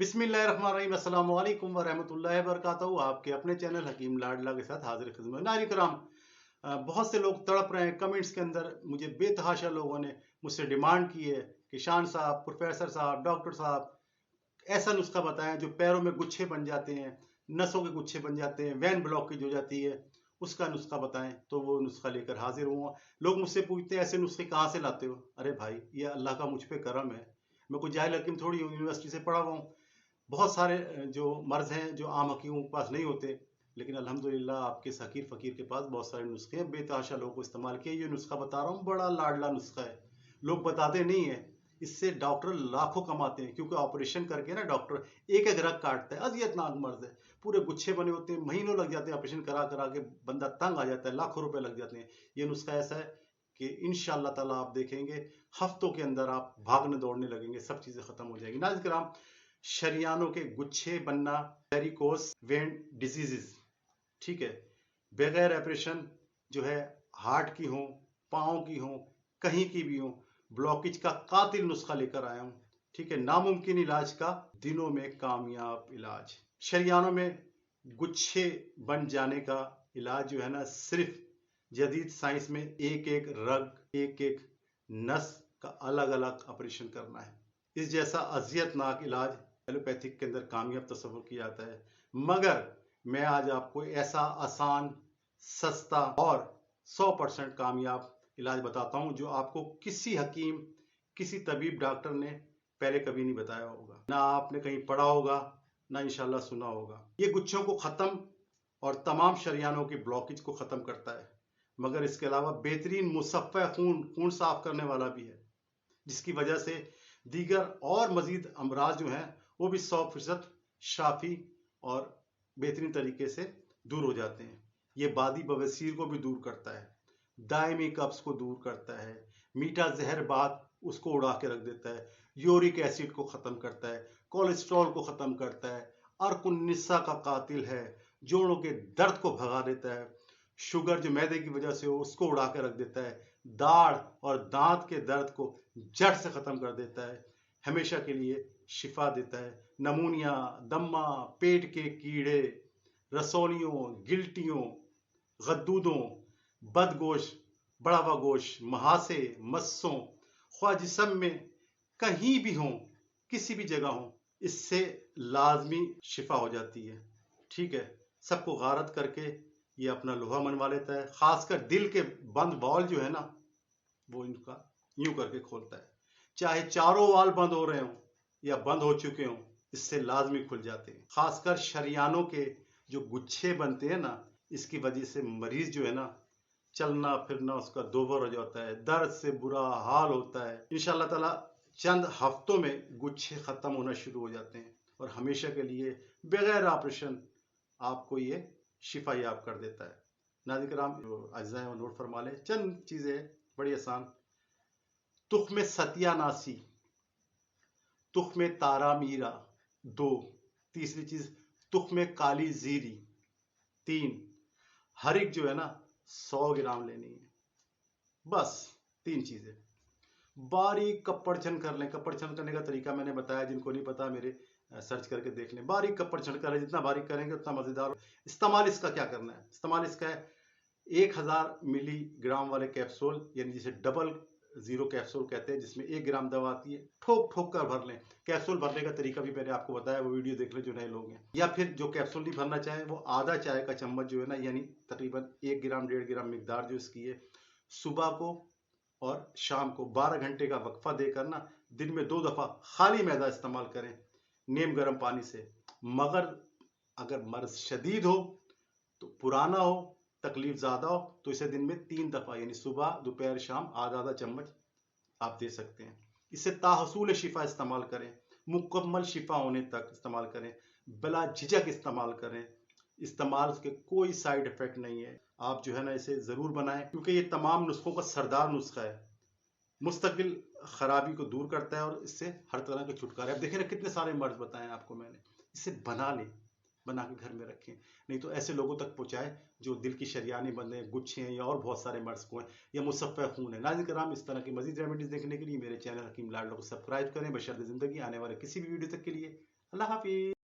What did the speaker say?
बिस्मिल्लाहिर्रहमानिर्रहीम, अस्सलाम वालेकुम वरहमतुल्लाहि वबरकातुहू। आपके अपने चैनल हकीम लाडला के साथ हाजिर खिदमत। नाज़रीन कराम, बहुत से लोग तड़प रहे हैं। कमेंट्स के अंदर मुझे बेतहाशा लोगों ने मुझसे डिमांड की है कि शान साहब, प्रोफेसर साहब, डॉक्टर साहब, ऐसा नुस्खा बताएं जो पैरों में गुच्छे बन जाते हैं, नसों के गुच्छे बन जाते हैं, वैन ब्लॉकेज हो जाती है, उसका नुस्खा बताएं। तो वो नुस्खा लेकर हाजिर हुआ। लोग मुझसे पूछते हैं ऐसे नुस्खे कहाँ से लाते हो। अरे भाई, ये अल्लाह का मुझ पे करम है। मैं कोई जाहिल हकीम थोड़ी हूँ, यूनिवर्सिटी से पढ़ा हुआ हूँ। बहुत सारे जो मर्ज हैं जो आम हकीमों के पास नहीं होते, लेकिन अल्हम्दुलिल्लाह आपके फकीर फकीर के पास बहुत सारे नुस्खे हैं। बेतहाशा लोगों को इस्तेमाल किए। ये नुस्खा बता रहा हूँ, बड़ा लाडला नुस्खा है। लोग बताते नहीं है। इससे डॉक्टर लाखों कमाते हैं, क्योंकि ऑपरेशन करके ना डॉक्टर एक एक रग काटता है। अजियतनाक मर्ज है। पूरे गुच्छे बने होते हैं, महीनों लग जाते हैं ऑपरेशन करा करा के, बंदा तंग आ जाता है, लाखों रुपए लग जाते हैं। ये नुस्खा ऐसा है कि इंशाअल्लाह ताला आप देखेंगे हफ्तों के अंदर आप भागने दौड़ने लगेंगे, सब चीजें खत्म हो जाएगी। नाज़रीन किराम, शरियानों के गुच्छे बनना, वेरिकोस वेन डिजीजेस, ठीक है, बगैर ऑपरेशन जो है, हार्ट की हो, पाँव की हो, कहीं की भी हो, ब्लॉकेज का कातिल नुस्खा लेकर आया हूं। ठीक है, नामुमकिन इलाज का दिनों में कामयाब इलाज। शरियानों में गुच्छे बन जाने का इलाज जो है ना, सिर्फ जदीद साइंस में एक एक रग, एक एक नस का अलग अलग ऑपरेशन करना है। इस जैसा अजियतनाक इलाज एलोपैथिक के अंदर कामयाब तस्वुर किया जाता है। मगर मैं आज आपको ऐसा आसान, सस्ता और 100% कामयाब इलाज बताता हूं जो आपको किसी हकीम, किसी तबीब डॉक्टर ने पहले कभी नहीं बताया होगा, ना आपने कहीं पढ़ा होगा, ना इंशाल्लाह सुना होगा। ये गुच्छों को खत्म और तमाम शरियानों की ब्लॉकेज को खत्म करता है। मगर इसके अलावा बेहतरीन मुसफ़्फ़ा खून साफ करने वाला भी है, जिसकी वजह से दीगर और मजीद अमराज जो हैं वो भी 100% शाफी और बेहतरीन तरीके से दूर हो जाते हैं। ये बादी बवासीर को भी दूर करता है, दायमी कब्ज को दूर करता है, मीठा जहर बात उसको उड़ा के रख देता है, यूरिक एसिड को खत्म करता है, कोलेस्ट्रॉल को खत्म करता है, अर्कुन्निसा का कातिल है, जोड़ों के दर्द को भगा देता है, शुगर जो मैदे की वजह से हो उसको उड़ा के रख देता है, दाढ़ और दांत के दर्द को जड़ से खत्म कर देता है, हमेशा के लिए शिफा देता है। नमूनिया, दम्मा, पेट के कीड़े, रसौलियों, गिल्टियों, गद्दूदों, बदगोश, बढ़ावा गोश, महासे, मस्सों, ख्वाह जिस्म में कहीं भी हो, किसी भी जगह हो, इससे लाजमी शिफा हो जाती है। ठीक है, सबको गारत करके ये अपना लोहा मनवा लेता है। खासकर दिल के बंद बॉल जो है ना, वो इनका यूं करके खोलता है। चाहे चारों वाल बंद हो रहे हो या बंद हो चुके हो, इससे लाजमी खुल जाते हैं। खासकर शरियानों के जो गुच्छे बनते हैं ना, इसकी वजह से मरीज जो है ना, चलना फिरना उसका दोबर हो जाता है, दर्द से बुरा हाल होता है। इंशाअल्लाह ताला चंद हफ्तों में गुच्छे खत्म होना शुरू हो जाते हैं और हमेशा के लिए बगैर ऑपरेशन आपको ये शिफा याब कर देता है। नाज़रीन किराम, अज़्ज़ा वो नोट फरमा लें, चंद चीज़ें बड़ी आसान। तुख्म सत्यानासी, तुख्म तारा मीरा, 2। तीसरी चीज तुख्म काली जीरी, 3। हरिक जो है ना 100 ग्राम लेनी है, बस 3 चीजें। बारीक कपड़ छन कर लें। कपड़ छन करने का तरीका मैंने बताया, जिनको नहीं पता मेरे सर्च करके देख लें। बारीक कपड़ छन कर लें, जितना बारीक करेंगे उतना मजेदार। इस्तेमाल इसका क्या करना है? इस्तेमाल इसका है 1000 मिलीग्राम वाले कैप्सूल, यानी जिसे डबल जीरो कैप्सूल कहते हैं, जिसमें 1 ग्राम दवा आती है, ठोक ठोक कर भर लें। कैप्सूल भरने का तरीका भी मैंने आपको बताया, वो वीडियो देख लें जो नए लोग हैं। या फिर जो कैप्सूल नहीं भरना चाहे, वो आधा चाय का चम्मच जो है ना, यानी तकरीबन 1 ग्राम 1.5 ग्राम मिकदार जो इसकी है, सुबह को और शाम को 12 घंटे का वक्फा देकर ना, दिन में 2 दफा खाली मैदा इस्तेमाल करें, नीम गर्म पानी से। मगर अगर मर्ज शदीद हो, तो पुराना हो, तकलीफ ज्यादा हो, तो इसे दिन में 3 दफा, यानी सुबह, दोपहर, शाम आधा आधा चम्मच आप दे सकते हैं। इसे ताहसूल शिफा इस्तेमाल करें, मुकम्मल शिफा होने तक इस्तेमाल करें, बिला झिझक इस्तेमाल करें। इस्तेमाल के कोई साइड इफेक्ट नहीं है। आप जो है ना इसे जरूर बनाएं, क्योंकि ये तमाम नुस्खों का सरदार नुस्खा है, मुस्तकिल खराबी को दूर करता है और इससे हर तरह के छुटकारे। अब देखें ना, कितने सारे मर्ज बताए आपको मैंने। इसे बना लें, बना के घर में रखें, नहीं तो ऐसे लोगों तक पहुंचाए जो दिल की शरियाने बंद हैं, गुच्छे हैं, या और बहुत सारे मर्ज को हैं, या मुसफ़्फ़ा खून है। नाज़रीन कराम, इस तरह की मजीद रेमेडीज देखने के लिए मेरे चैनल हकीम लाडला को सब्सक्राइब करें। बशर्ते ज़िंदगी, आने वाले किसी भी वीडियो तक के लिए अल्लाह हाफिज।